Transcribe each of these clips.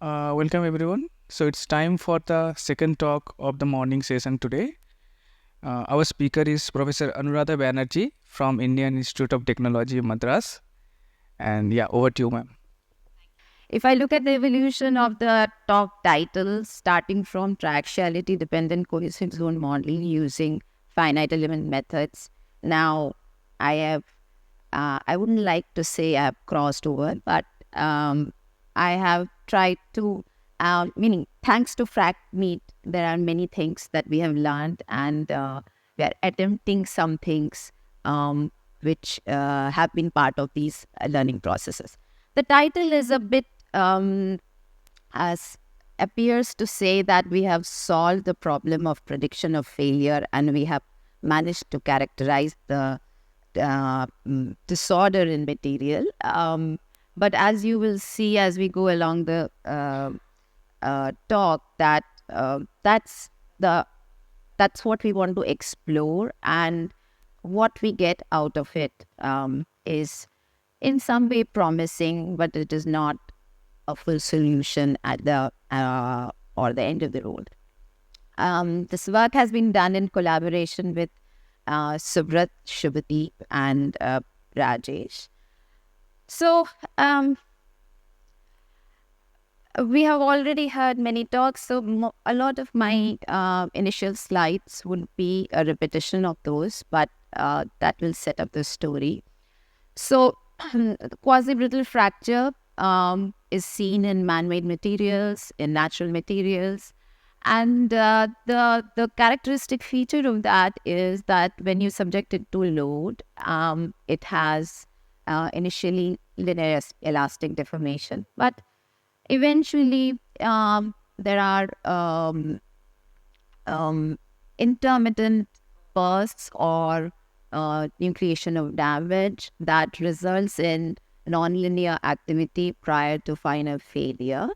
Welcome everyone. So it's time for the second talk of the morning session today. Our speaker is Professor Anuradha Banerjee from Indian Institute of Technology, Madras. And yeah, over to you, ma'am. If I look at the evolution of the talk title, starting from triaxiality dependent cohesive zone modeling using finite element methods, now I have, I wouldn't like to say I've crossed over, but I have tried to, meaning thanks to FractMeet, there are many things that we have learned and we are attempting some things which have been part of these learning processes. The title is a bit as appears to say that we have solved the problem of prediction of failure and we have managed to characterize the disorder in material. But as you will see as we go along the talk, that the that's what we want to explore, and what we get out of it is in some way promising, but it is not a full solution at the or the end of the road. This work has been done in collaboration with Subrat, Shubhadeep, and Rajesh. So we have already heard many talks, so a lot of my initial slides would be a repetition of those, but that will set up the story. So, quasi-brittle fracture is seen in man-made materials, in natural materials, and the characteristic feature of that is that when you subject it to load, it has initially linear elastic deformation, but eventually there are intermittent bursts or nucleation of damage that results in nonlinear activity prior to final failure.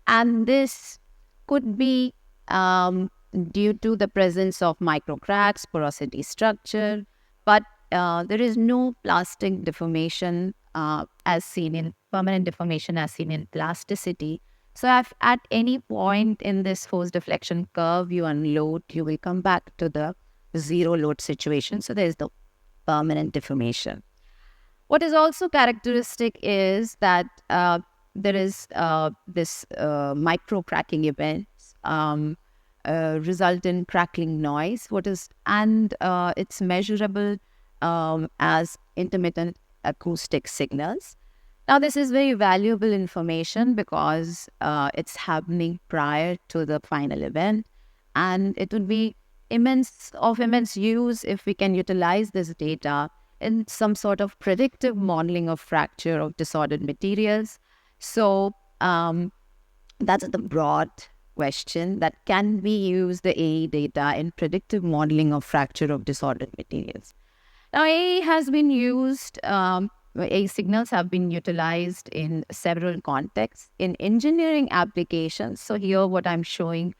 And this could be due to the presence of microcracks, porosity structure, but there is no plastic deformation as seen in permanent deformation as seen in plasticity. So if at any point in this force deflection curve you unload, you will come back to the zero load situation. So there's the permanent deformation. What is also characteristic is that there is this micro cracking events result in crackling noise. It's measurable as intermittent acoustic signals. Now, this is very valuable information because it's happening prior to the final event, and it would be immense use if we can utilize this data in some sort of predictive modeling of fracture of disordered materials. So that's the broad question, that can we use the AE data in predictive modeling of fracture of disordered materials. Now, AE has been used, AE signals have been utilized in several contexts in engineering applications. So here what I'm showing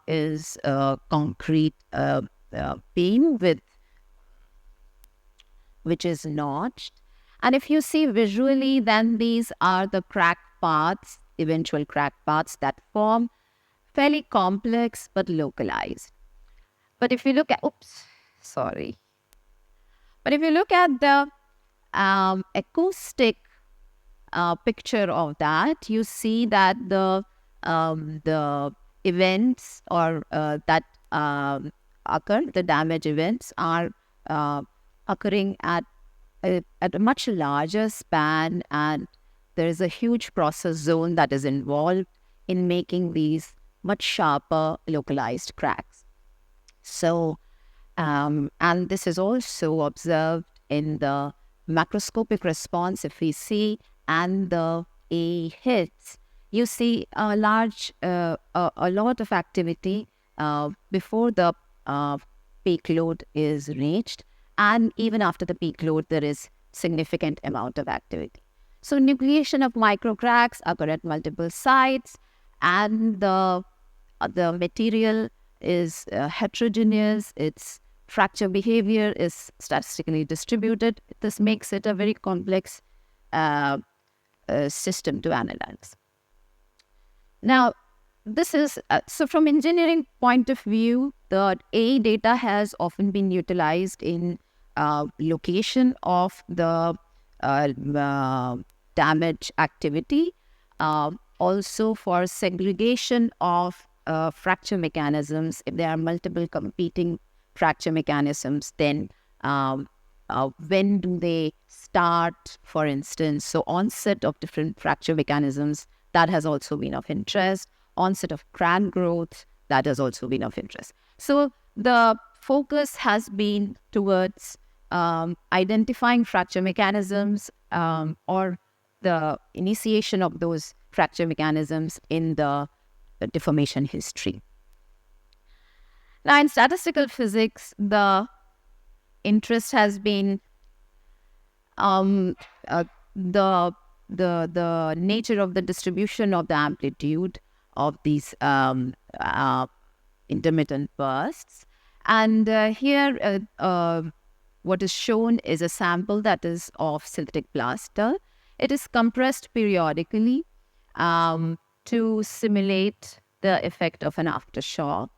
is a concrete beam which is notched. And if you see visually, then these are the crack paths, eventual crack paths that form, fairly complex but localized. But if you look at, But if you look at the acoustic picture of that, you see that the events or that occur, the damage events are occurring at a much larger span, and there is a huge process zone that is involved in making these much sharper localized cracks. So, and this is also observed in the macroscopic response. If we see and the A hits, you see a lot of activity before the peak load is reached, and even after the peak load, there is significant amount of activity. So nucleation of microcracks occur at multiple sites, and the material is heterogeneous. Its fracture behavior is statistically distributed. This makes it a very complex system to analyze. Now, this is so from engineering point of view, the A data has often been utilized in location of the damage activity, also for segregation of fracture mechanisms. If there are multiple competing fracture mechanisms, then when do they start, for instance? So onset of different fracture mechanisms, that has also been of interest. Onset of crack growth, that has also been of interest. So the focus has been towards identifying fracture mechanisms or the initiation of those fracture mechanisms in the deformation history. Now, in statistical physics, the interest has been the nature of the distribution of the amplitude of these intermittent bursts. And here, what is shown is a sample that is of synthetic plaster. It is compressed periodically to simulate the effect of an aftershock,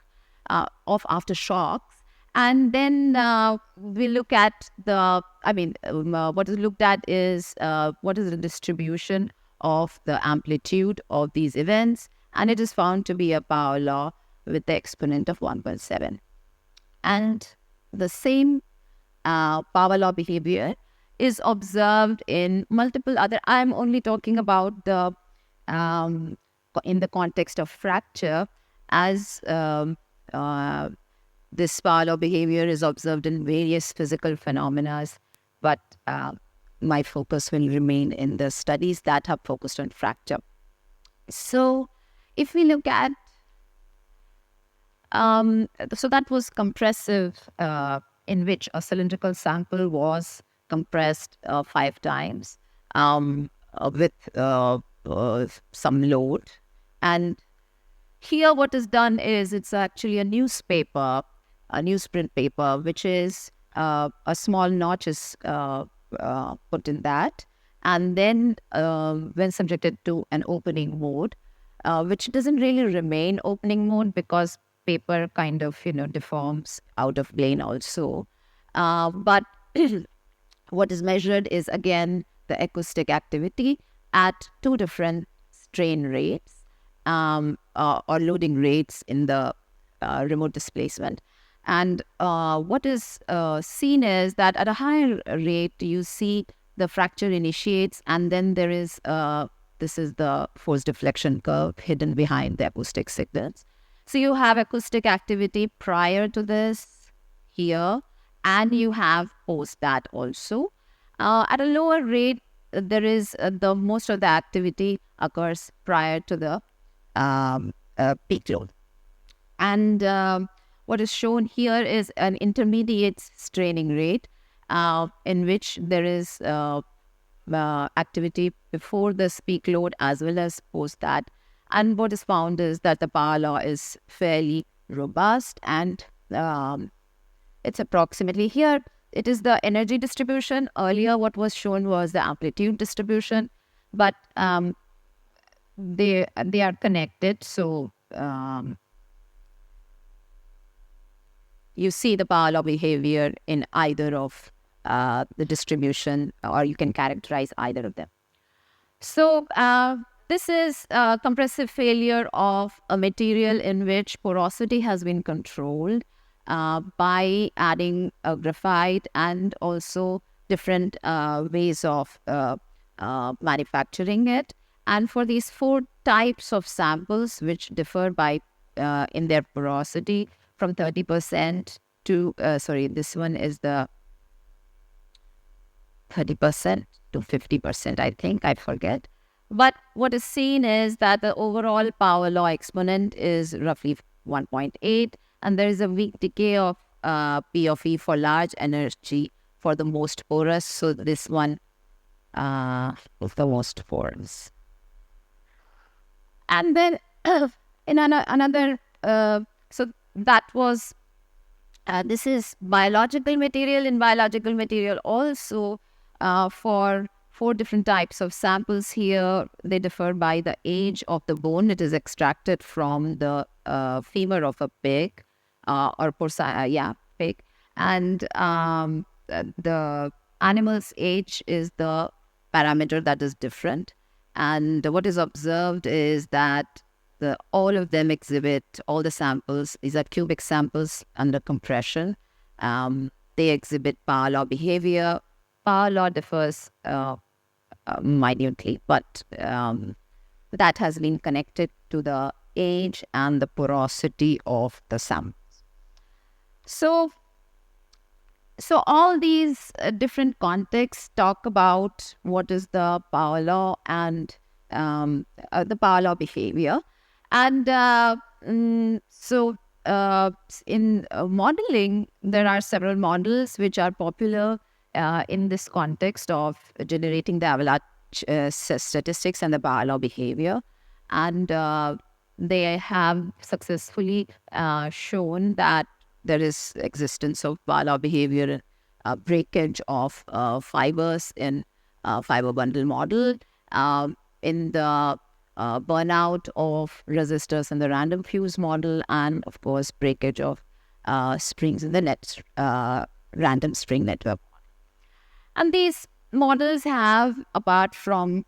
aftershocks. And then we look at what is looked at is what is the distribution of the amplitude of these events. And it is found to be a power law with the exponent of 1.7. And the same power law behavior is observed in multiple other, I'm only talking about the in the context of fracture, as this power law behavior is observed in various physical phenomena, but my focus will remain in the studies that have focused on fracture. So if we look at, so that was compressive, in which a cylindrical sample was compressed 5 times with some load. And here what is done is it's actually a newsprint paper, which is a small notch is put in that. And then when subjected to an opening mode, which doesn't really remain opening mode because paper kind of, deforms out of plane also. But what is measured is, again, the acoustic activity at 2 different strain rates or loading rates in the remote displacement. And what is seen is that at a higher rate, you see the fracture initiates, and then there is, this is the force deflection curve hidden behind the acoustic signals. So you have acoustic activity prior to this here, and you have post that also. At a lower rate, there is the most of the activity occurs prior to the peak load. And what is shown here is an intermediate straining rate in which there is activity before this peak load as well as post that. And what is found is that the power law is fairly robust, and it's approximately here. It is the energy distribution. Earlier, what was shown was the amplitude distribution, but they are connected. So you see the power law behavior in either of the distribution, or you can characterize either of them. So this is compressive failure of a material in which porosity has been controlled by adding graphite and also different ways of manufacturing it. And for these 4 types of samples, which differ by in their porosity from 30% to, this one is the 30% to 50%, I think, I forget. But what is seen is that the overall power law exponent is roughly 1.8, and there is a weak decay of P of E for large energy for the most porous. So this one is the most porous. And then in another, so that was, this is biological material. In biological material also, for 4 different types of samples here. They differ by the age of the bone. It is extracted from the femur of a pig or pig. And the animal's age is the parameter that is different. And what is observed is that all of them exhibit, all the samples, these are cubic samples under compression. They exhibit power law behavior. Power law differs minutely, but that has been connected to the age and the porosity of the samples. So all these different contexts talk about what is the power law and the power law behavior. And in modeling, there are several models which are popular in this context of generating the avalanche statistics and the power law behavior. And they have successfully shown that there is existence of power law behavior, breakage of fibers in fiber bundle model, in the burnout of resistors in the random fuse model, and of course breakage of springs in the random spring network. And these models have, apart from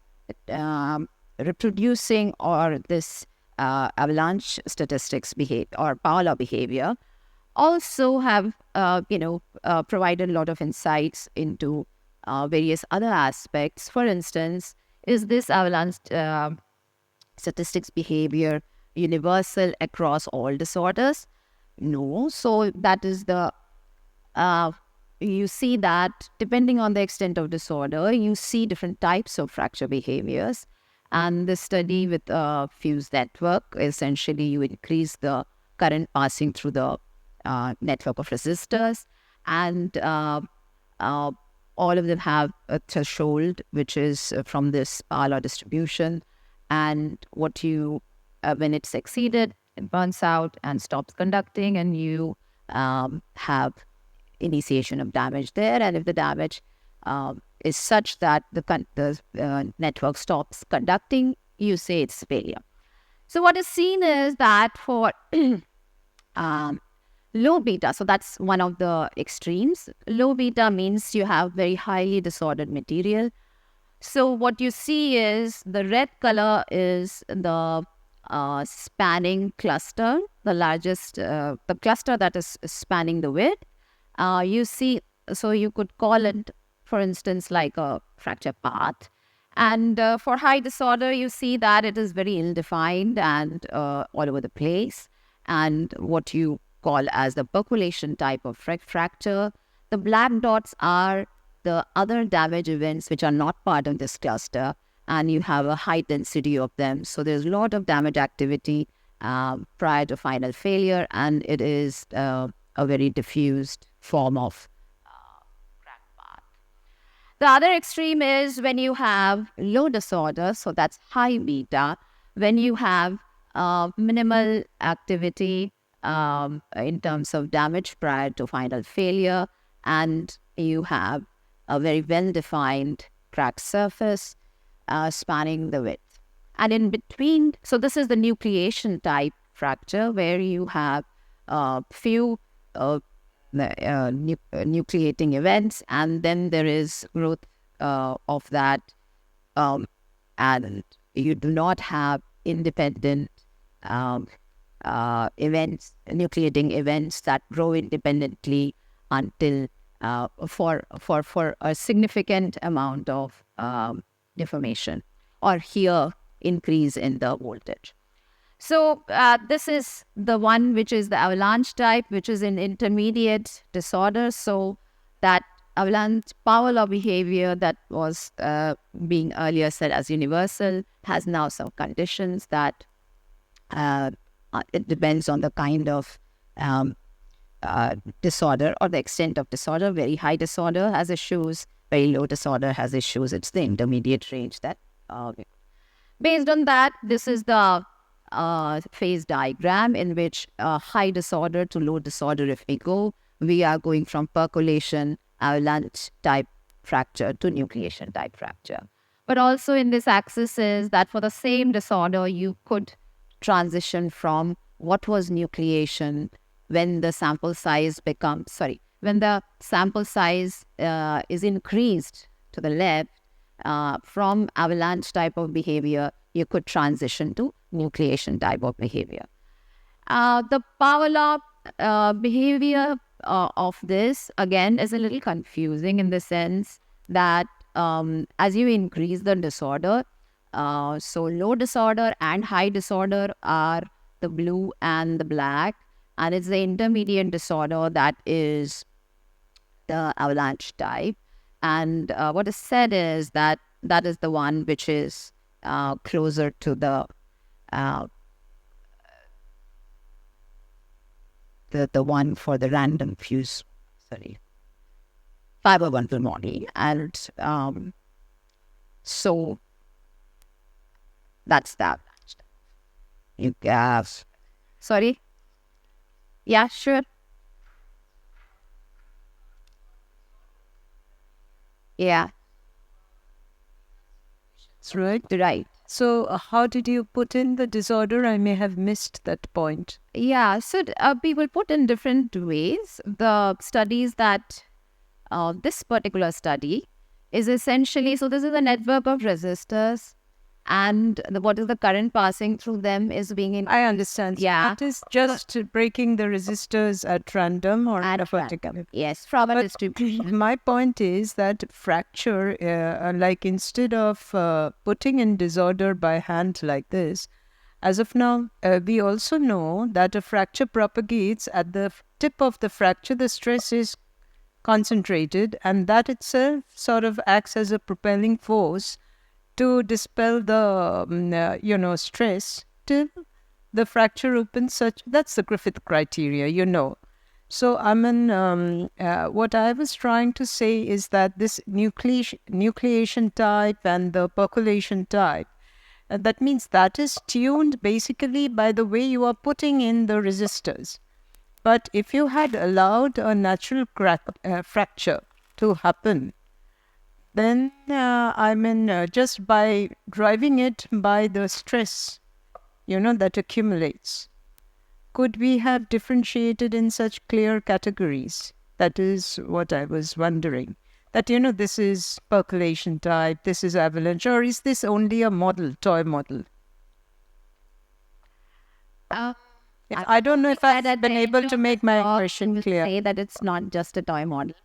reproducing or this avalanche statistics or power law behavior, also have provided a lot of insights into various other aspects. For instance, is this avalanche statistics behavior universal across all disorders? No. So that is you see that depending on the extent of disorder, you see different types of fracture behaviors. And the study with a fuse network, essentially you increase the current passing through the network of resistors, and all of them have a threshold which is from this power law distribution, and when it's exceeded, it burns out and stops conducting, and you have initiation of damage there. And if the damage is such that the network stops conducting, you say it's failure. So what is seen is that for low beta, so that's one of the extremes. Low beta means you have very highly disordered material. So what you see is the red color is the spanning cluster, the largest, the cluster that is spanning the width. You see, so you could call it, for instance, like a fracture path. And for high disorder, you see that it is very ill-defined and all over the place. And what you call as the percolation type of fracture. The black dots are the other damage events which are not part of this cluster, and you have a high density of them. So there's a lot of damage activity prior to final failure, and it is a very diffused form of crack path. The other extreme is when you have low disorder, so that's high beta, when you have minimal activity in terms of damage prior to final failure, and you have a very well-defined crack surface spanning the width. And in between, so this is the nucleation type fracture where you have few nucleating events, and then there is growth of that, and you do not have independent events, nucleating events that grow independently until for a significant amount of deformation or here increase in the voltage. So this is the one which is the avalanche type, which is in intermediate disorder. So that avalanche power law behavior that was being earlier said as universal has now some conditions that it depends on the kind of disorder or the extent of disorder. Very high disorder has issues, very low disorder has issues. It's the intermediate range that. Based on that, this is the phase diagram in which high disorder to low disorder, if we go, we are going from percolation avalanche type fracture to nucleation type fracture. But also in this axis is that for the same disorder, you could transition from what was nucleation when the sample size when the sample size is increased to the left, from avalanche type of behavior, you could transition to nucleation type of behavior. The power law behavior of this, again, is a little confusing in the sense that as you increase the disorder, so low disorder and high disorder are the blue and the black, and it's the intermediate disorder that is the avalanche type. And what is said is that that is the one which is closer to the one for the random fuse, fiber bundle model. And so that's that. You have, sorry? Yeah, sure. Yeah, That's right. right. So, how did you put in the disorder? I may have missed that point. Yeah, so people put in different ways. The studies that this particular study is essentially, so this is a network of resistors, and what is the current passing through them is being in. I understand. Yeah. It is just breaking the resistors at random or At vertical. Yes, from a But distribution. my point is that fracture, like instead of putting in disorder by hand like this, as of now, we also know that a fracture propagates at the tip of the fracture. The stress is concentrated, and that itself sort of acts as a propelling force to dispel the stress till the fracture opens. That's the Griffith criteria. So what I was trying to say is that this nucleation type and the percolation type, that means that is tuned basically by the way you are putting in the resistors. But if you had allowed a natural fracture to happen, then just by driving it by the stress, that accumulates, could we have differentiated in such clear categories? That is what I was wondering. That, this is percolation type, this is avalanche, or is this only a model, toy model? I don't know if I've been able to make my question clear. Say that it's not just a toy model.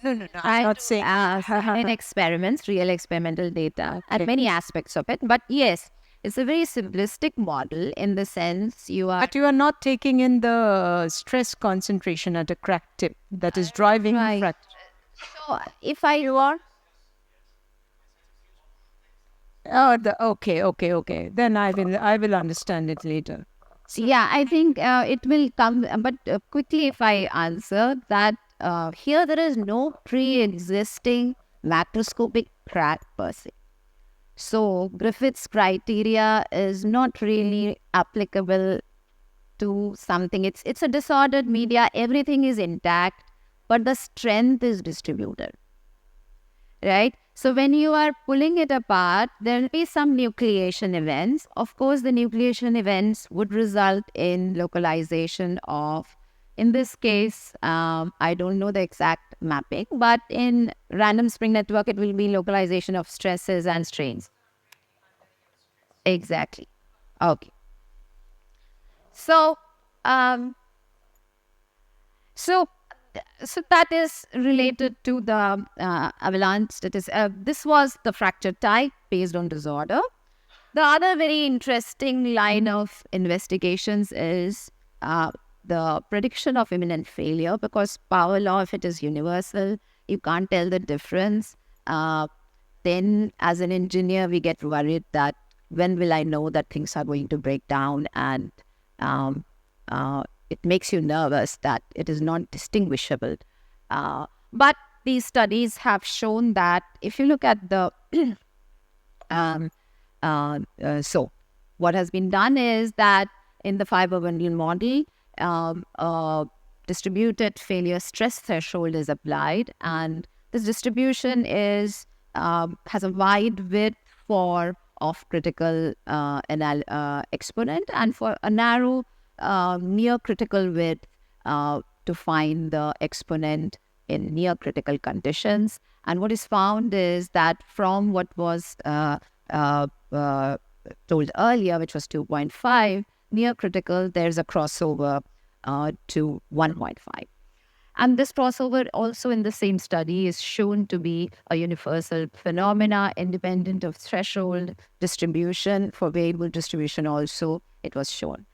No, I'm not saying. In experiments, real experimental data, at many aspects of it. But yes, it's a very simplistic model in the sense But you are not taking in the stress concentration at a crack tip that is driving the fracture. So if I were... Okay. Then I will understand it later. Yeah, I think it will come. But quickly, if I answer that, here there is no pre-existing macroscopic crack per se. So Griffith's criteria is not really applicable to something. It's a disordered media. Everything is intact, but the strength is distributed. Right? So when you are pulling it apart, there will be some nucleation events. Of course, the nucleation events would result in localization of, in this case, I don't know the exact mapping, but in random spring network, it will be localization of stresses and strains. Exactly. Okay. So, so that is related to the avalanche. This was the fracture type based on disorder. The other very interesting line of investigations is the prediction of imminent failure, because power law, if it is universal, you can't tell the difference. Then as an engineer, we get worried that when will I know that things are going to break down, and it makes you nervous that it is not distinguishable. But these studies have shown that if you look at the... so what has been done is that in the fiber bundle model, distributed failure stress threshold is applied, and This distribution is has a wide width for off-critical exponent, and for a narrow near critical width to find the exponent in near critical conditions. And what is found is that from what was told earlier, which was 2.5, near critical, there's a crossover to 1.5. And this crossover also in the same study is shown to be a universal phenomena independent of threshold distribution. For variable distribution also, it was shown.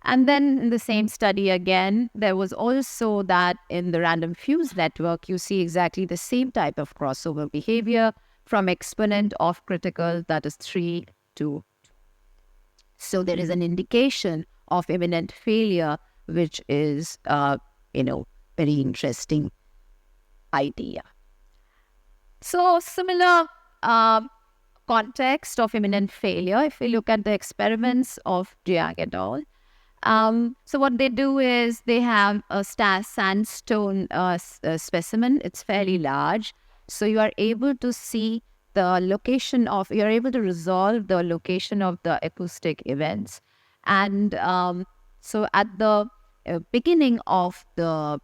And then in the same study again, there was also that in the random fuse network, you see exactly the same type of crossover behavior from exponent of critical, that is 3 to 2. So there is an indication of imminent failure, which is, very interesting idea. So similar context of imminent failure, if we look at the experiments of Jiang et al. So what they do is they have a sandstone specimen. It's fairly large. So you are able to see the location of, you're able to resolve the location of the acoustic events. And so at the beginning of the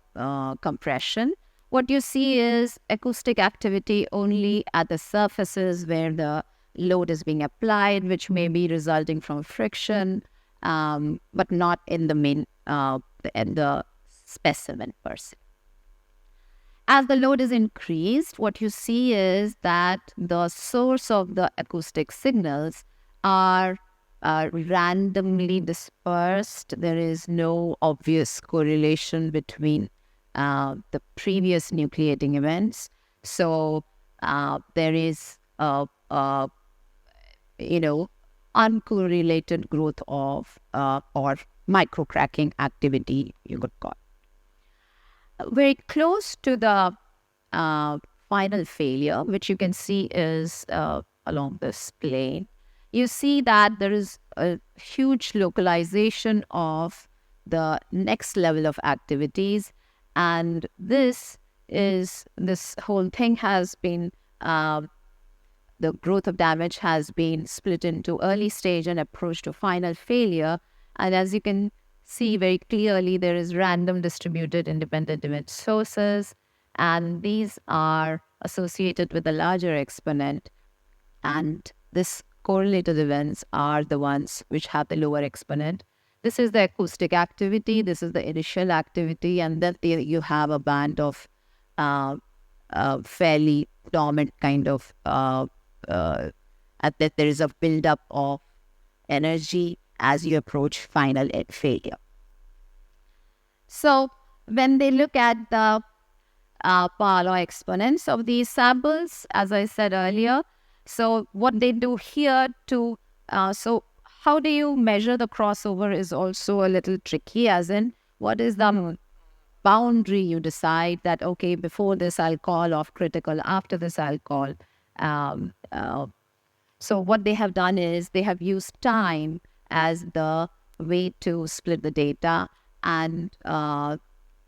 compression, what you see is acoustic activity only at the surfaces where the load is being applied, which may be resulting from friction, but not in the main, the specimen per se. As the load is increased, what you see is that the source of the acoustic signals are randomly dispersed. There is no obvious correlation between the previous nucleating events. So there is uncorrelated growth of or microcracking activity, you could call. Very close to the final failure, which you can see is along this plane, you see that there is a huge localization of the next level of activities. And this whole thing has been, the growth of damage has been split into early stage and approach to final failure. And as you can see very clearly, there is random distributed independent event sources, and these are associated with the larger exponent. And this correlated events are the ones which have the lower exponent. This is the acoustic activity, this is the initial activity, and then you have a band of fairly dormant kind of, that there is a buildup of energy as you approach final failure. So when they look at the power law exponents of these samples, as I said earlier, so what they do here to, so how do you measure the crossover is also a little tricky, as in what is the boundary you decide that, okay, before this I'll call off critical, after this I'll call. So what they have done is they have used time as the way to split the data, and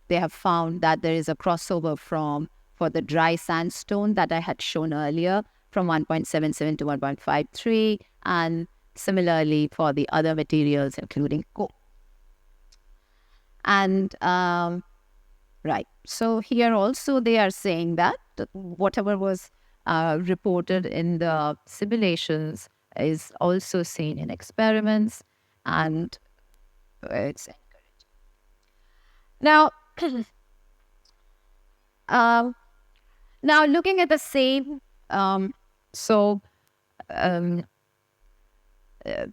they have found that there is a crossover for the dry sandstone that I had shown earlier, from 1.77 to 1.53, and similarly for the other materials, including coal. And right, so here also they are saying that whatever was reported in the simulations is also seen in experiments, and it's encouraging. Now, now looking at the same,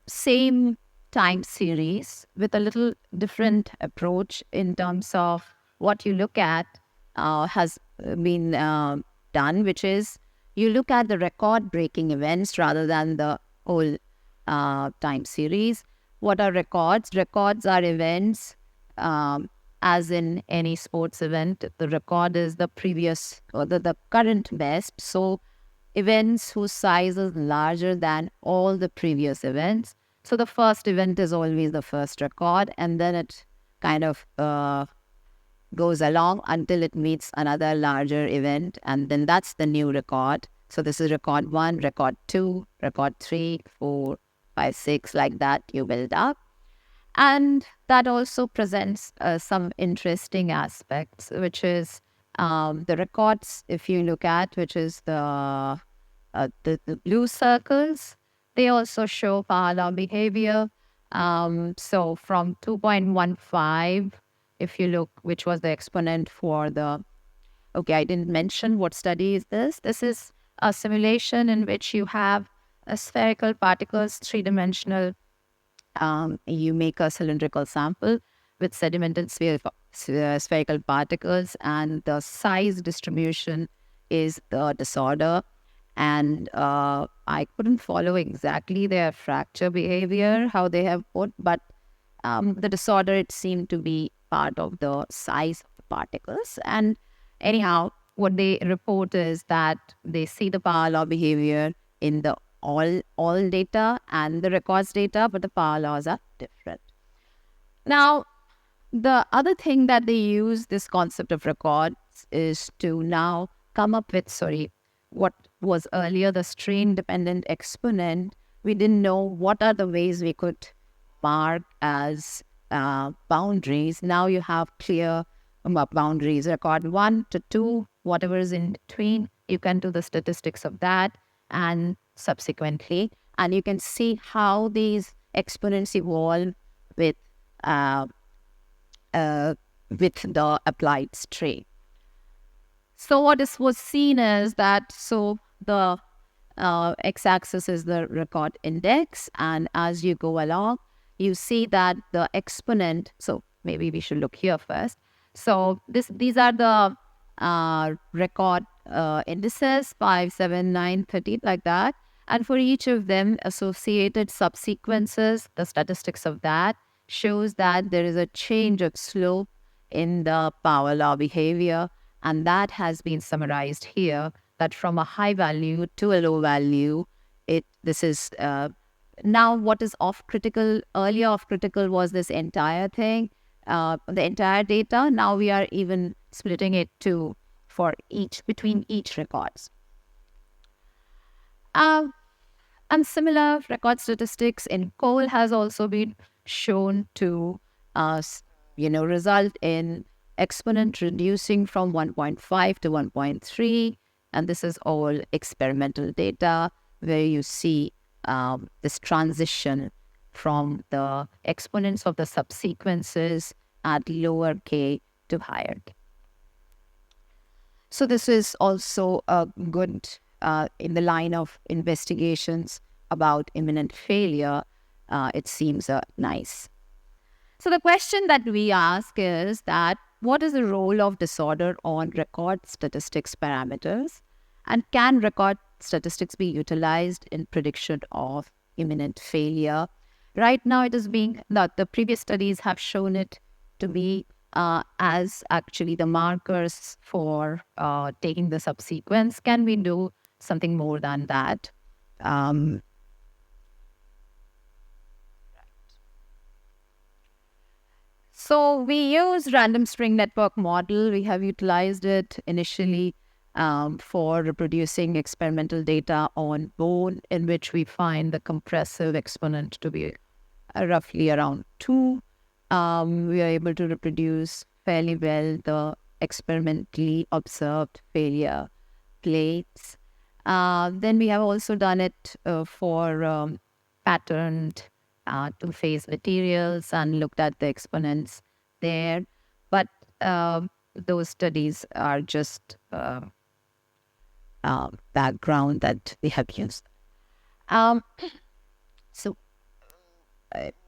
same time series with a little different approach in terms of what you look at has been done, which is you look at the record-breaking events rather than the whole time series. What are records? Records are events, as in any sports event. The record is the previous or the current best. So events whose size is larger than all the previous events. So the first event is always the first record, and then it kind of goes along until it meets another larger event, and then that's the new record. So this is record 1, record 2, record 3, 4, 5, 6, like that you build up. And that also presents some interesting aspects, which is the records, if you look at, which is the blue circles, they also show power law behavior. So from 2.15, if you look, which was the exponent for the, okay, I didn't mention what study is this. This is a simulation in which you have a spherical particles, three-dimensional. You make a cylindrical sample with sedimented spherical particles, and the size distribution is the disorder. And I couldn't follow exactly their fracture behavior, how they have put, but the disorder, it seemed to be part of the size of the particles. And anyhow, what they report is that they see the power law behavior in the all data and the records data, but the power laws are different. Now, the other thing that they use this concept of records is to now come up with, what was earlier the strain dependent exponent. We didn't know what are the ways we could mark as boundaries. Now you have clear boundaries, record 1 to 2, whatever is in between, you can do the statistics of that and subsequently. And you can see how these exponents evolve with the applied strain. So what was seen is that, so the x-axis is the record index, and as you go along, you see that the exponent, so maybe we should look here first. So these are the record indices, 5, 7, 9, 13, like that. And for each of them, associated subsequences, the statistics of that shows that there is a change of slope in the power law behavior. And that has been summarized here, that from a high value to a low value, this is now what is off critical. Earlier off critical was this entire thing, the entire data. Now we are even splitting it between each records. And similar record statistics in coal has also been shown to result in exponent reducing from 1.5 to 1.3, and this is all experimental data where you see this transition from the exponents of the subsequences at lower k to higher k. So this is also a good in the line of investigations about imminent failure. It seems nice. So the question that we ask is that, what is the role of disorder on record statistics parameters? And can record statistics be utilized in prediction of imminent failure? Right now, it is the previous studies have shown it to be as actually the markers for taking the subsequence. Can we do something more than that? So we use random string network model. We have utilized it initially for reproducing experimental data on bone, in which we find the compressive exponent to be roughly around 2. We are able to reproduce fairly well the experimentally observed failure plates. Then we have also done it for patterned two-phase materials and looked at the exponents there. But those studies are just background that we have used. So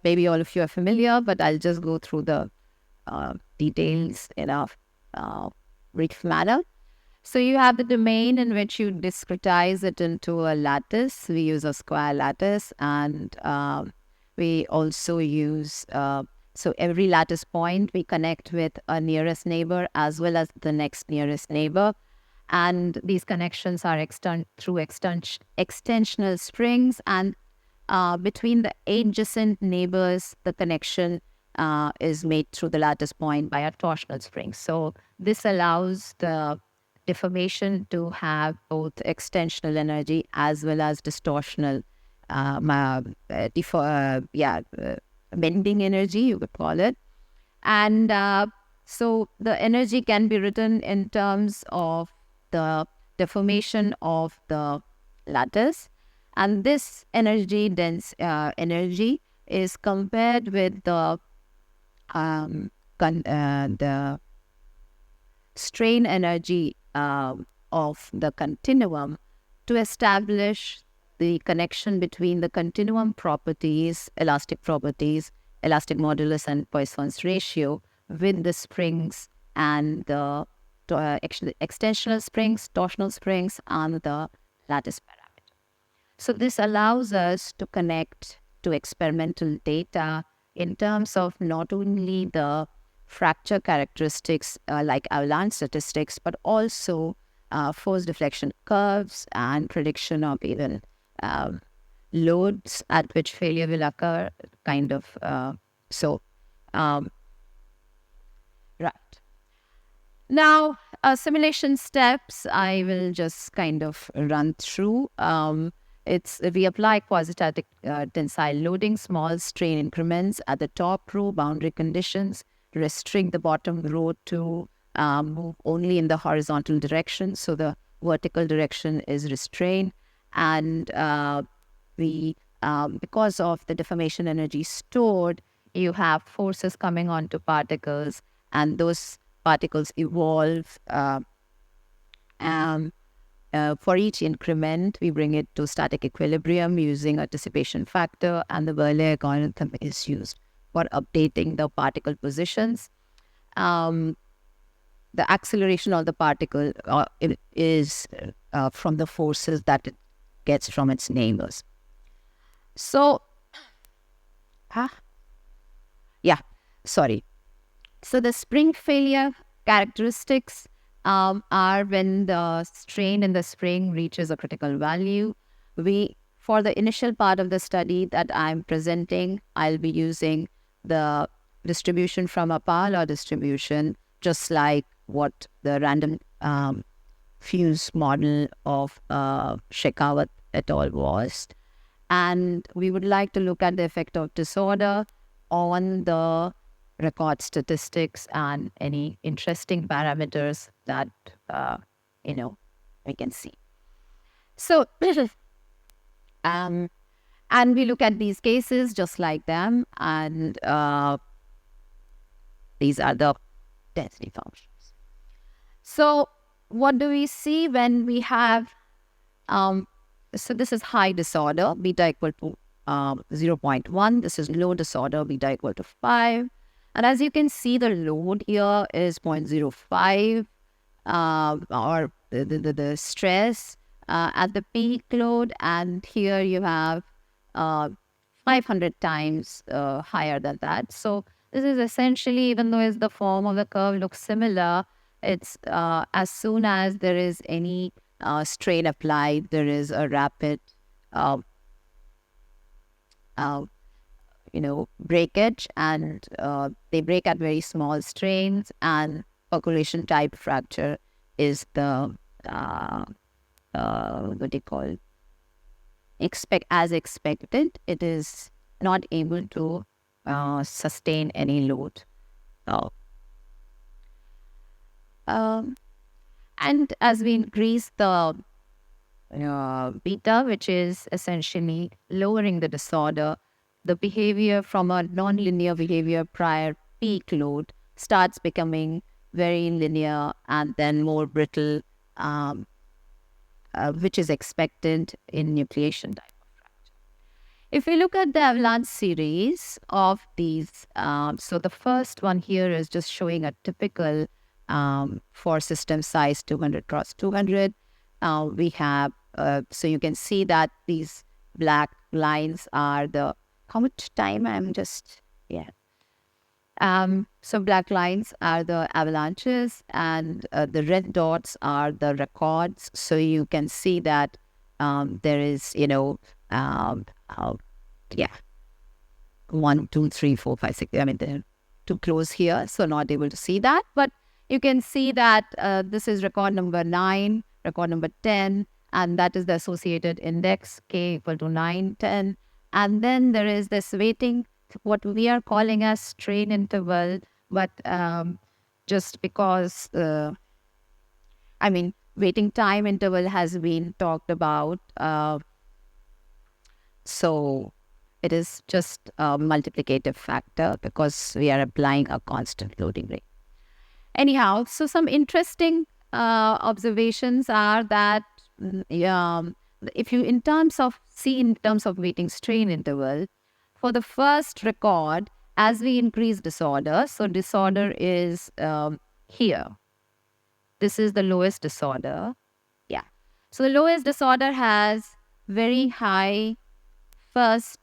maybe all of you are familiar, but I'll just go through the details in a brief manner. So you have the domain in which you discretize it into a lattice. We use a square lattice, and we also use, so every lattice point we connect with a nearest neighbor as well as the next nearest neighbor. And these connections are through extensional strings, and between the adjacent neighbors, the connection is made through the lattice point by a torsional spring. So this allows the deformation to have both extensional energy as well as distortional, bending energy, you could call it. And so the energy can be written in terms of the deformation of the lattice. And this energy is compared with the strain energy of the continuum to establish the connection between the continuum properties, elastic modulus, and Poisson's ratio with the springs and the extensional springs, torsional springs, and the lattice parameter. So this allows us to connect to experimental data in terms of not only the fracture characteristics like avalanche statistics, but also force deflection curves and prediction of even loads at which failure will occur, right. Now, simulation steps, I will just kind of run through. We apply quasi-static tensile loading, small strain increments at the top row, boundary conditions, restrict the bottom row to move only in the horizontal direction. So the vertical direction is restrained. And because of the deformation energy stored, you have forces coming onto particles, and those particles evolve. For each increment, we bring it to static equilibrium using a dissipation factor, and the Berle algorithm is used for updating the particle positions. The acceleration of the particle is from the forces that it gets from its neighbors. So, So the spring failure characteristics are when the strain in the spring reaches a critical value. For the initial part of the study that I'm presenting, I'll be using the distribution from a Pahala distribution, just like what the random fuse model of Shekhawat et al. Was. And we would like to look at the effect of disorder on the record statistics and any interesting parameters that, we can see. So, and we look at these cases just like them, and these are the density functions. So, what do we see when we have, so this is high disorder, beta equal to 0.1. This is low disorder, beta equal to 5. And as you can see, the load here is 0.05, or the stress at the peak load. And here you have 500 times higher than that. So this is essentially, even though the form of the curve looks similar, it's as soon as there is any strain applied, there is a rapid breakage, and they break at very small strains, and percolation type fracture is the what do you call, as expected. It is not able to sustain any load. And as we increase the beta, which is essentially lowering the disorder, the behavior from a non-linear behavior prior peak load starts becoming very linear and then more brittle, which is expected in nucleation type of fracture. If we look at the avalanche series of these, so the first one here is just showing a typical for system size 200 cross 200. We have, so you can see that these black lines are the, how much time so black lines are the avalanches, and the red dots are the records. So you can see that there is, 1, 2, 3, 4, 5, 6. I mean, they're too close here, so not able to see that. But you can see that this is record number 9, record number 10, and that is the associated index, k equal to 9, 10. And then there is this waiting, what we are calling as strain interval, but just because, waiting time interval has been talked about. So it is just a multiplicative factor because we are applying a constant loading rate. Anyhow, so some interesting observations are that if you in terms of waiting strain interval, for the first record, as we increase disorder, so disorder is here. This is the lowest disorder. Yeah. So the lowest disorder has very high first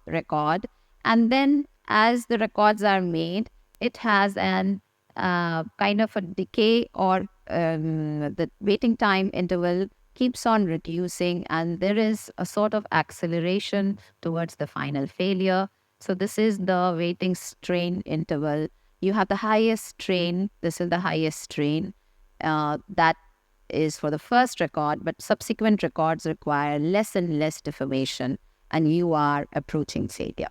record, and then as the records are made, it has an kind of a decay, or the waiting time interval keeps on reducing, and there is a sort of acceleration towards the final failure. So this is the waiting strain interval. You have the highest strain. This is the highest strain. That is for the first record, but subsequent records require less and less deformation, and you are approaching failure.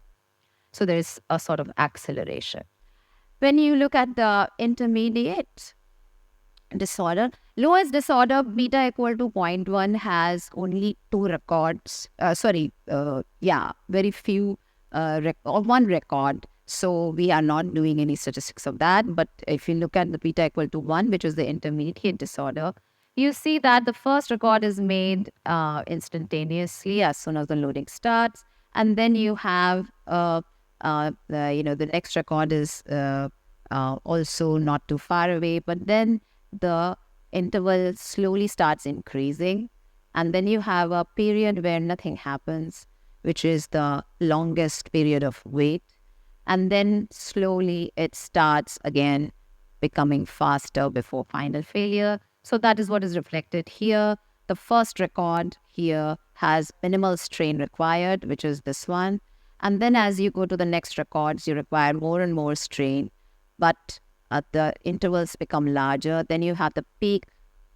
So there is a sort of acceleration. When you look at the intermediate disorder, lowest disorder, beta equal to 0.1, has only 2 records. Very few, or 1 record. So we are not doing any statistics of that. But if you look at the beta equal to 1, which is the intermediate disorder, you see that the first record is made instantaneously as soon as the loading starts. And then you have the next record is also not too far away, but then the interval slowly starts increasing, and then you have a period where nothing happens, which is the longest period of wait, and then slowly it starts again becoming faster before final failure. So that is what is reflected here. The first record here has minimal strain required, which is this one. And then as you go to the next records, you require more and more strain, but the intervals become larger. Then you have the peak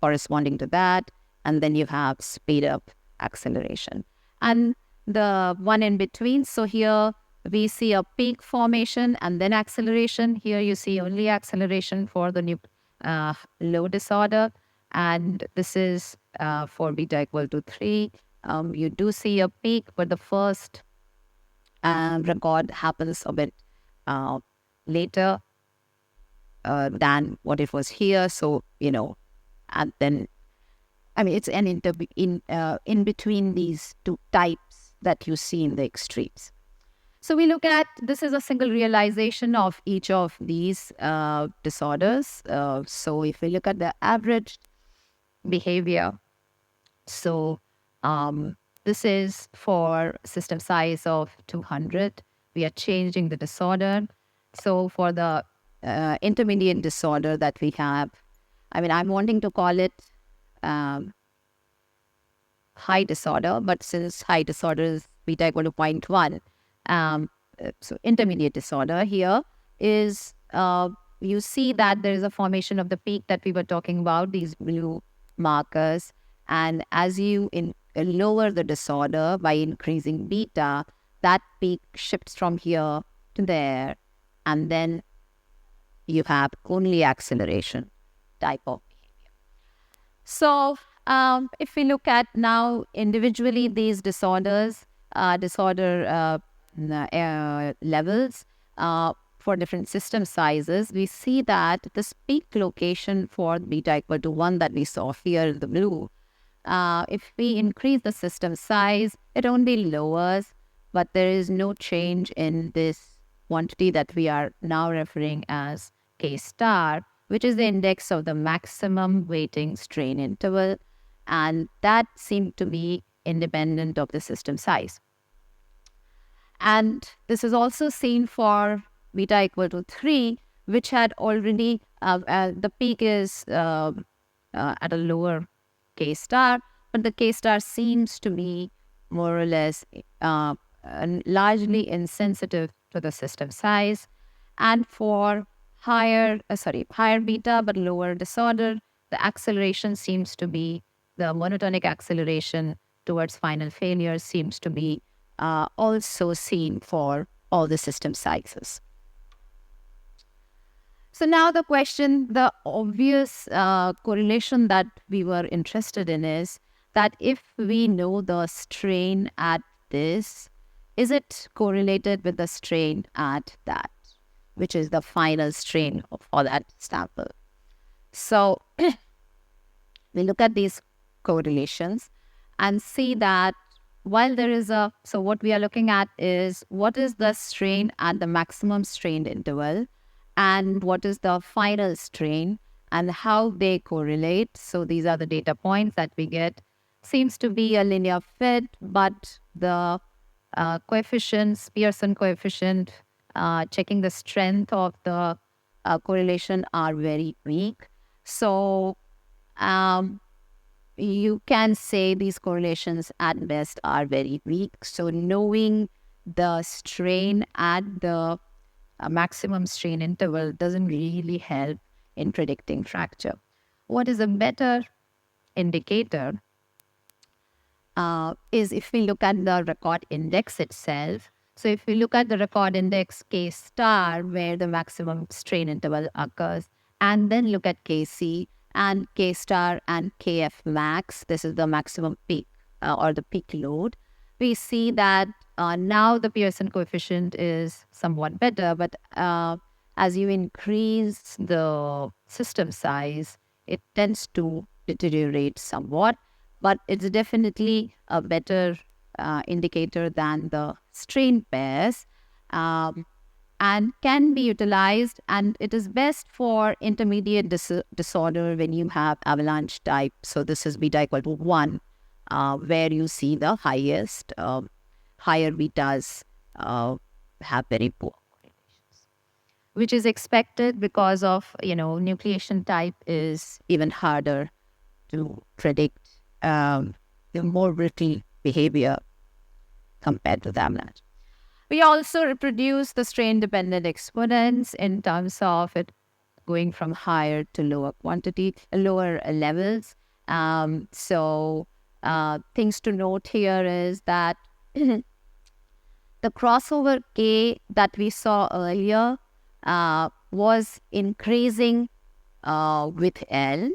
corresponding to that, and then you have speed up acceleration. And the one in between, so here we see a peak formation and then acceleration. Here you see only acceleration for the low disorder, and this is for beta equal to 3. You do see a peak, but the first record happens a bit later than what it was here. So, and then, it's an in between these two types that you see in the extremes. So we look at, this is a single realization of each of these disorders. So if we look at the average behavior, so this is for system size of 200. We are changing the disorder. So for the intermediate disorder that we have, I'm wanting to call it high disorder, but since high disorder is beta equal to 0.1, so intermediate disorder here is, you see that there is a formation of the peak that we were talking about, these blue markers. And as you lower the disorder by increasing beta, that peak shifts from here to there, and then you have only acceleration type of behavior. So if we look at now individually these disorders, levels for different system sizes, we see that this peak location for beta equal to 1 that we saw here in the blue, if we increase the system size, it only lowers, but there is no change in this quantity that we are now referring as K star, which is the index of the maximum waiting strain interval, and that seemed to be independent of the system size. And this is also seen for beta equal to 3, which had already, the peak is at a lower K star, but the K star seems to be more or less largely insensitive to the system size. And for higher beta but lower disorder, the acceleration seems to be the monotonic acceleration towards final failure seems to be also seen for all the system sizes. So now the obvious correlation that we were interested in is that if we know the strain at this, is it correlated with the strain at that, which is the final strain for that sample? So we look at these correlations and see that while there is so what we are looking at is what is the strain at the maximum strain interval and what is the final strain and how they correlate. So these are the data points that we get. Seems to be a linear fit, but the coefficients, Pearson coefficient, checking the strength of the correlation are very weak. So you can say these correlations at best are very weak. So knowing the strain at the maximum strain interval doesn't really help in predicting fracture. What is a better indicator is if we look at the record index itself. So if we look at the record index K star, where the maximum strain interval occurs, and then look at Kc and K star and Kf max, this is the maximum peak or the peak load, we see that now the Pearson coefficient is somewhat better, but as you increase the system size, it tends to deteriorate somewhat, but it's definitely a better indicator than the strain pairs. And can be utilized, and it is best for intermediate disorder when you have avalanche type. So this is beta equal to 1, where you see the highest, higher betas have very poor correlations, which is expected because of, nucleation type is even harder to predict the more brittle behavior compared to the avalanche. We also reproduce the strain-dependent exponents in terms of it going from higher to lower lower levels. So things to note here is that the crossover K that we saw earlier was increasing with L.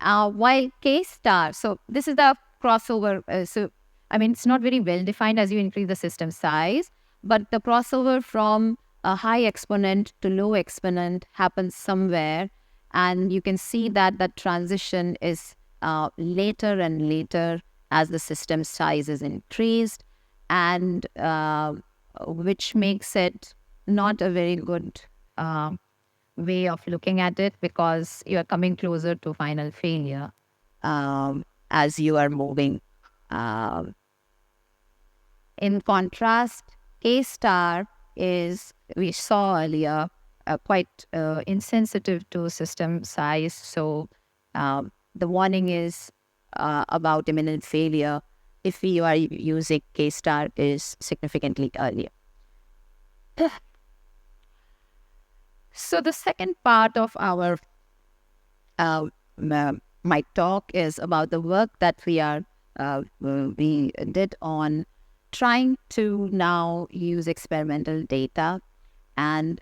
While K star, so this is the crossover. It's not very well defined as you increase the system size, but the crossover from a high exponent to low exponent happens somewhere. And you can see that that transition is later and later as the system size is increased, and which makes it not a very good way of looking at it, because you are coming closer to final failure as you are moving. In contrast, K star is, we saw earlier, quite insensitive to system size. So the warning is about imminent failure if you are using K star is significantly earlier. So the second part of our my talk is about the work that we did on trying to now use experimental data and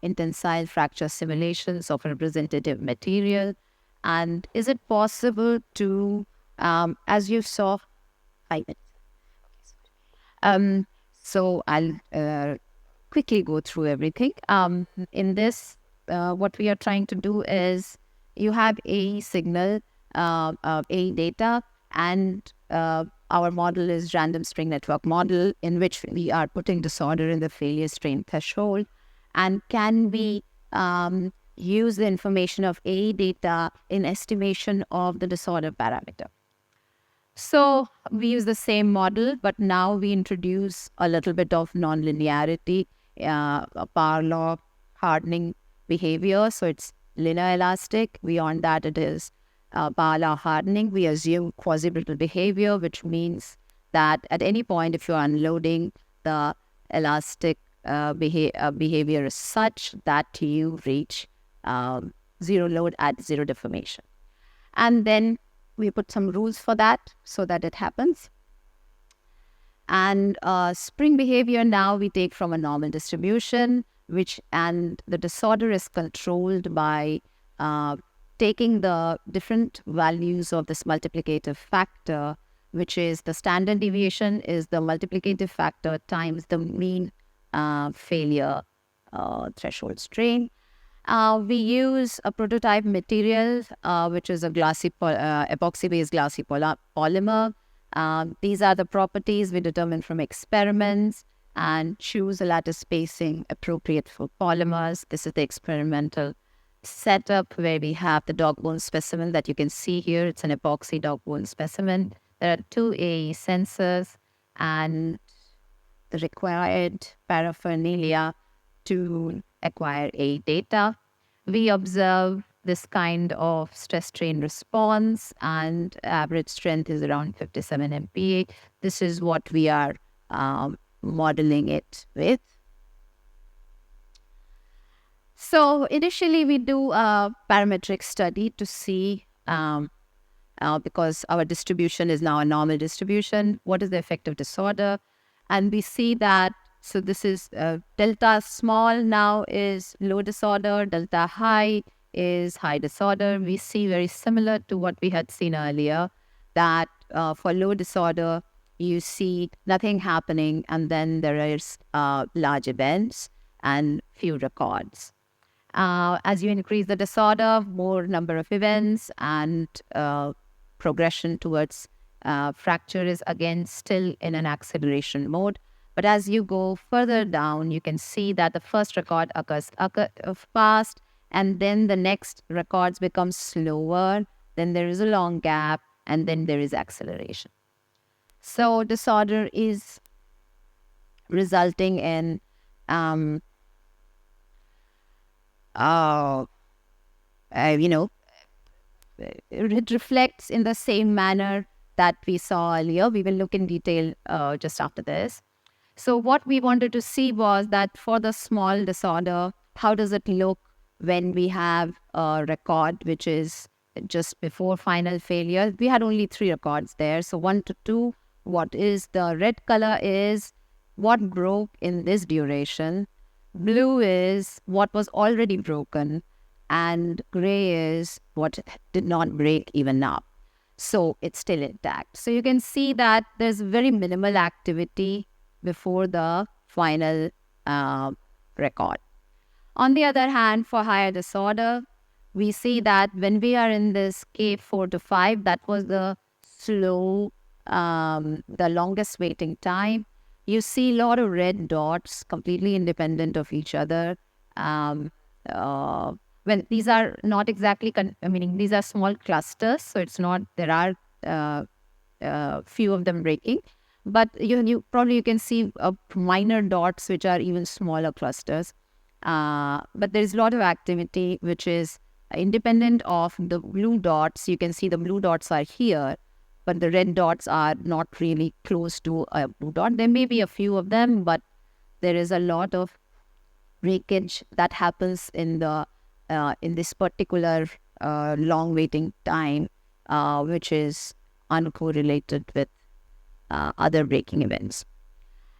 intensile fracture simulations of representative material. And is it possible to, as you saw, 5 minutes. So I'll quickly go through everything. In this, what we are trying to do is you have a signal, a data, and our model is random string network model, in which we are putting disorder in the failure strain threshold. And can we use the information of A data in estimation of the disorder parameter? So we use the same model, but now we introduce a little bit of nonlinearity, a power law hardening behavior. So it's linear elastic. Beyond that, it is power law hardening, we assume quasi-brittle behavior, which means that at any point, if you're unloading, the elastic behavior is such that you reach zero load at zero deformation. And then we put some rules for that so that it happens. And spring behavior now we take from a normal distribution, and the disorder is controlled by taking the different values of this multiplicative factor, which is the standard deviation is the multiplicative factor times the mean failure threshold strain. We use a prototype material, which is a epoxy-based glassy polymer. These are the properties we determine from experiments and choose a lattice spacing appropriate for polymers. This is the experimental setup where we have the dog bone specimen that you can see here. It's an epoxy dog bone specimen. There are 2 AE sensors and the required paraphernalia to acquire AE data. We observe this kind of stress strain response, and average strength is around 57 MPa. This is what we are modeling it with. So initially we do a parametric study to see, because our distribution is now a normal distribution, what is the effective disorder? And we see that, so this is delta small now is low disorder, delta high is high disorder. We see very similar to what we had seen earlier, that for low disorder, you see nothing happening, and then there is large events and few records. As you increase the disorder, more number of events and progression towards fracture is again still in an acceleration mode. But as you go further down, you can see that the first record occurs fast, and then the next records become slower, then there is a long gap, and then there is acceleration. So disorder is resulting in it reflects in the same manner that we saw earlier. We will look in detail just after this. So what we wanted to see was that for the small disorder, how does it look when we have a record which is just before final failure? We had only 3 records there. So 1 to 2, what is the red color is what broke in this duration. Blue is what was already broken, and gray is what did not break even now. So it's still intact. So you can see that there's very minimal activity before the final record. On the other hand, for higher disorder, we see that when we are in this K4 to 5, that was the slow, the longest waiting time. You see a lot of red dots completely independent of each other. Well, these are not exactly, meaning these are small clusters, so it's not, there are few of them breaking. But you can see minor dots which are even smaller clusters. But there's a lot of activity which is independent of the blue dots. You can see the blue dots are here, but the red dots are not really close to a blue dot. There may be a few of them, but there is a lot of breakage that happens in this particular long waiting time, which is uncorrelated with other breaking events.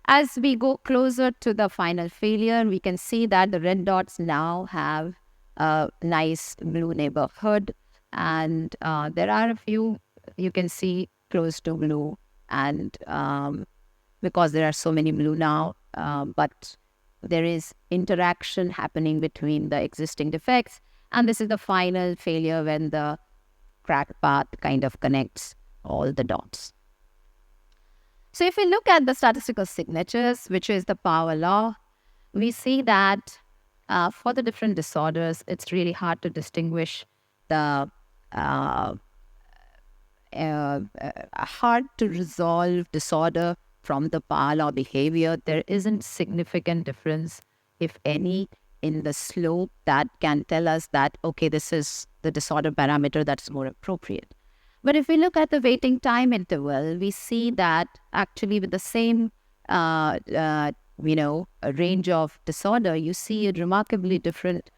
As we go closer to the final failure, we can see that the red dots now have a nice blue neighborhood, and there are a few you can see close to blue, and because there are so many blue now, but there is interaction happening between the existing defects, and this is the final failure when the crack path kind of connects all the dots. So if we look at the statistical signatures, which is the power law, we see that for the different disorders, it's really hard to distinguish the hard to resolve disorder from the power law behavior. There isn't significant difference, if any, in the slope that can tell us that, okay, this is the disorder parameter that's more appropriate. But if we look at the waiting time interval, we see that actually with the same, a range of disorder, you see a remarkably different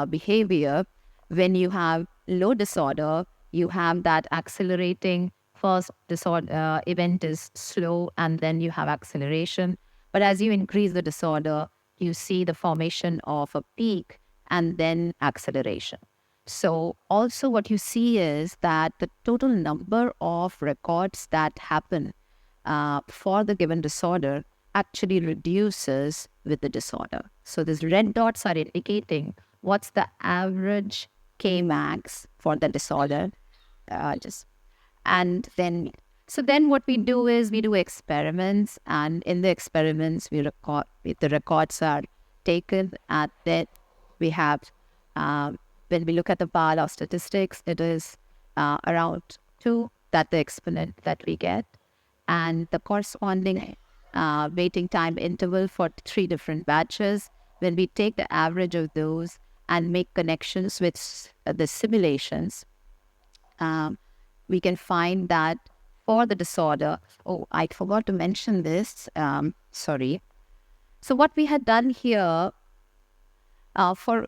behavior. When you have low disorder, you have that accelerating first disorder event is slow, and then you have acceleration. But as you increase the disorder, you see the formation of a peak and then acceleration. So also what you see is that the total number of records that happen for the given disorder actually reduces with the disorder. So these red dots are indicating what's the average K max for the disorder. Then what we do is we do experiments, and in the experiments we record, the records are taken, and then we have when we look at the power law statistics, it is around 2, that the exponent that we get, and the corresponding waiting time interval for 3 different batches. When we take the average of those and make connections with the simulations, we can find that for the disorder, I forgot to mention this, sorry. So what we had done here, for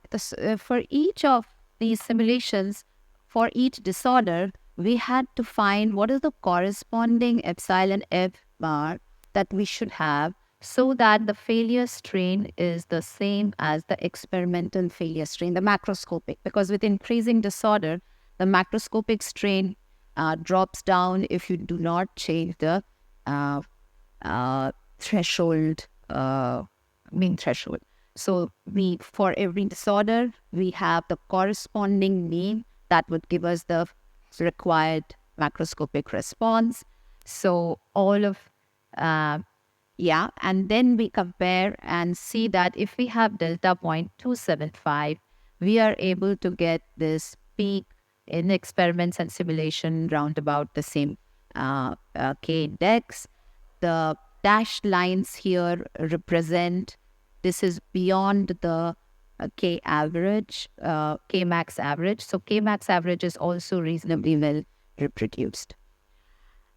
each of these simulations, for each disorder, we had to find what is the corresponding epsilon F bar that we should have, so that the failure strain is the same as the experimental failure strain, the macroscopic. Because with increasing disorder, the macroscopic strain drops down if you do not change the threshold, mean threshold. So for every disorder, we have the corresponding mean that would give us the required macroscopic response. So all of, and then we compare and see that if we have delta 0.275, we are able to get this peak in experiments and simulation round about the same K index. The dashed lines here represent, this is beyond the K average, K max average. So K max average is also reasonably well reproduced.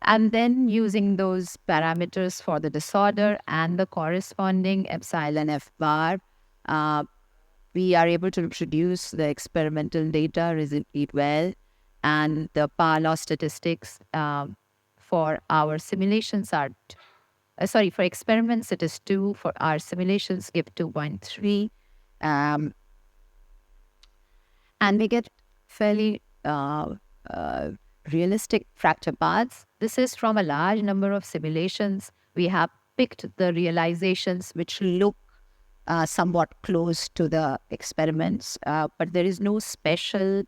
And then using those parameters for the disorder and the corresponding epsilon F bar, we are able to reproduce the experimental data reasonably well. And the power law statistics for our simulations are, for experiments it is 2, for our simulations give 2.3. And we get fairly realistic fracture paths. This is from a large number of simulations. We have picked the realizations which look somewhat close to the experiments, but there is no special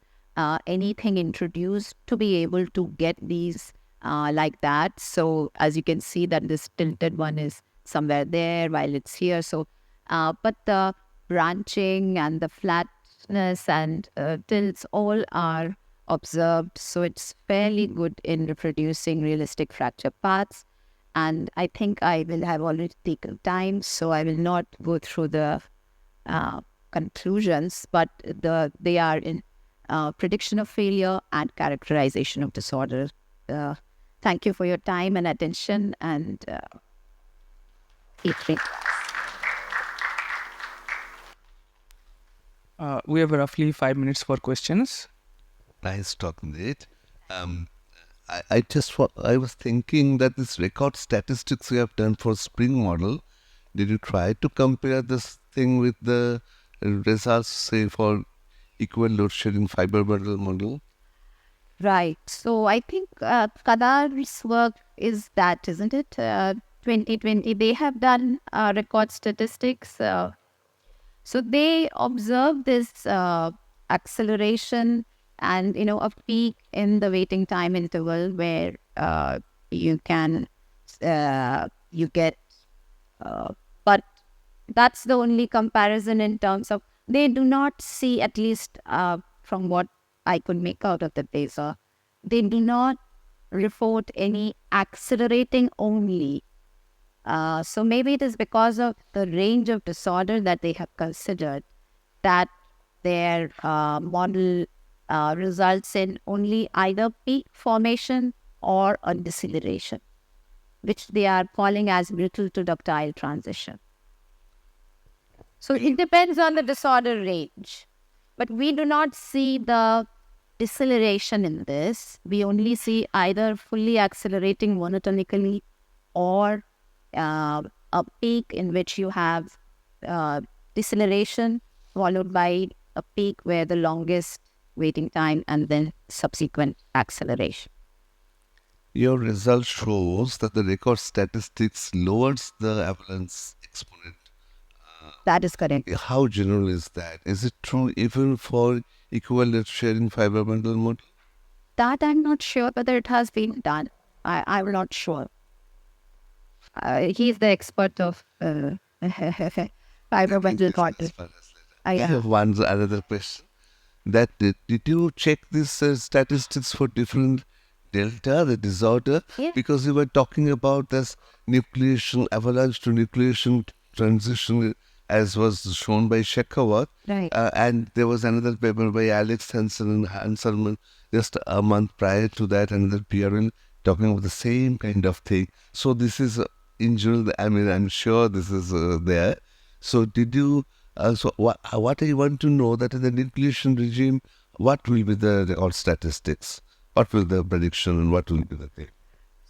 anything introduced to be able to get these like that. So as you can see that this tilted one is somewhere there while it's here. So, but the branching and the flatness and tilts all are observed. So it's fairly good in reproducing realistic fracture paths. And I think I will have already taken time, so I will not go through the conclusions, but they are in prediction of failure and characterization of disorder. Thank you for your time and attention, and we have roughly 5 minutes for questions. Nice talking to it. I was thinking that this record statistics you have done for spring model, did you try to compare this thing with the results, say, for equal load sharing fiber bundle model? Right. So I think Kadar's work is that, isn't it? 2020, they have done record statistics. So they observe this acceleration and, a peak in the waiting time interval where you get, but that's the only comparison in terms of, they do not see, at least from what I could make out of the data, they do not report any accelerating only. So maybe it is because of the range of disorder that they have considered. that their model results in only either peak formation or a deceleration, which they are calling as brittle to ductile transition. So it depends on the disorder range, but we do not see the deceleration in this. We only see either fully accelerating monotonically or a peak in which you have deceleration followed by a peak where the longest waiting time and then subsequent acceleration. Your result shows that the record statistics lowers the avalanche exponent. That is correct. How general is that? Is it true even for equivalent sharing fiber bundle model? That I'm not sure whether it has been done. I'm not sure. He's the expert of fiber bundle model. I have one another question. That did you check these statistics for different delta, the disorder? Yeah. Because we were talking about this nucleation, avalanche to nucleation transition, as was shown by Shekhawat. Right. And there was another paper by Alex Hansen and Hanselman just a month prior to that, another PRL talking about the same kind of thing. So this is in general, I mean, I'm sure this is there. So did you, what I want to know that in the nucleation regime, what will be the record statistics? What will the prediction and what will be the thing?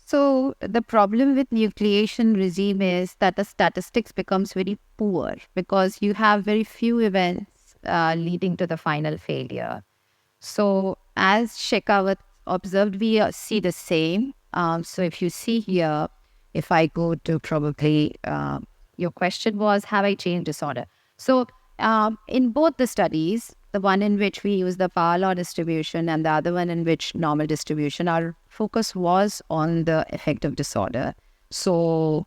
So the problem with nucleation regime is that the statistics becomes very poor because you have very few events leading to the final failure. So as Shekhawat observed, we see the same. So if you see here, if I go to probably, your question was, have I changed disorder? So in both the studies, the one in which we use the power law distribution and the other one in which normal distribution, our focus was on the effect of disorder. So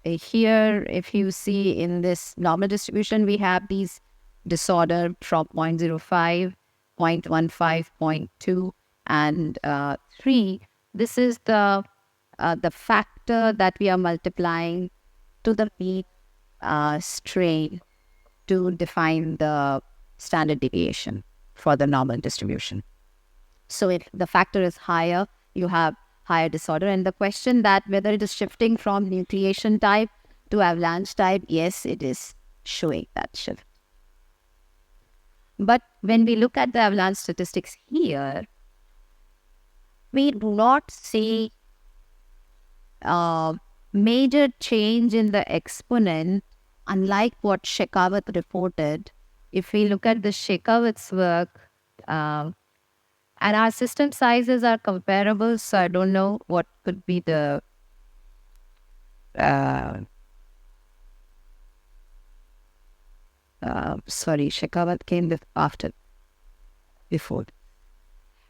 here, if you see in this normal distribution, we have these disorder from 0.05, 0.15, 0.2, and 3. This is the factor that we are multiplying to the mean strain to define the standard deviation for the normal distribution. So if the factor is higher, you have higher disorder. And the question that whether it is shifting from nucleation type to avalanche type, yes, it is showing that shift. But when we look at the avalanche statistics here, we do not see major change in the exponent, unlike what Shekhawat reported. If we look at the Shekhawat's work, and our system sizes are comparable, so I don't know what could be the sorry, Shekhawat came before.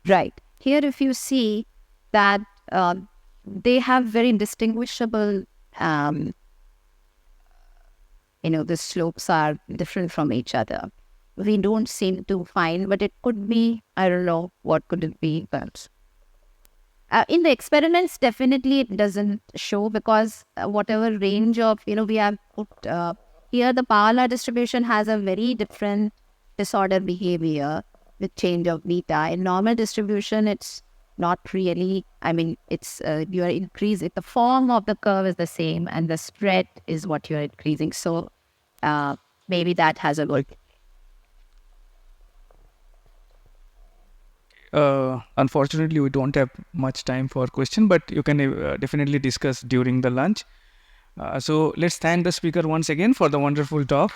Right. Here, if you see that they have very distinguishable, the slopes are different from each other. We don't seem to find, but it could be, I don't know, what could it be? But in the experiments, definitely it doesn't show because whatever range of, we have put, here the power law distribution has a very different disorder behavior with change of beta. In normal distribution, it's not really, it's, you are increasing, the form of the curve is the same and the spread is what you are increasing. So maybe that has a look. Unfortunately, we don't have much time for question, but you can definitely discuss during the lunch. So let's thank the speaker once again for the wonderful talk.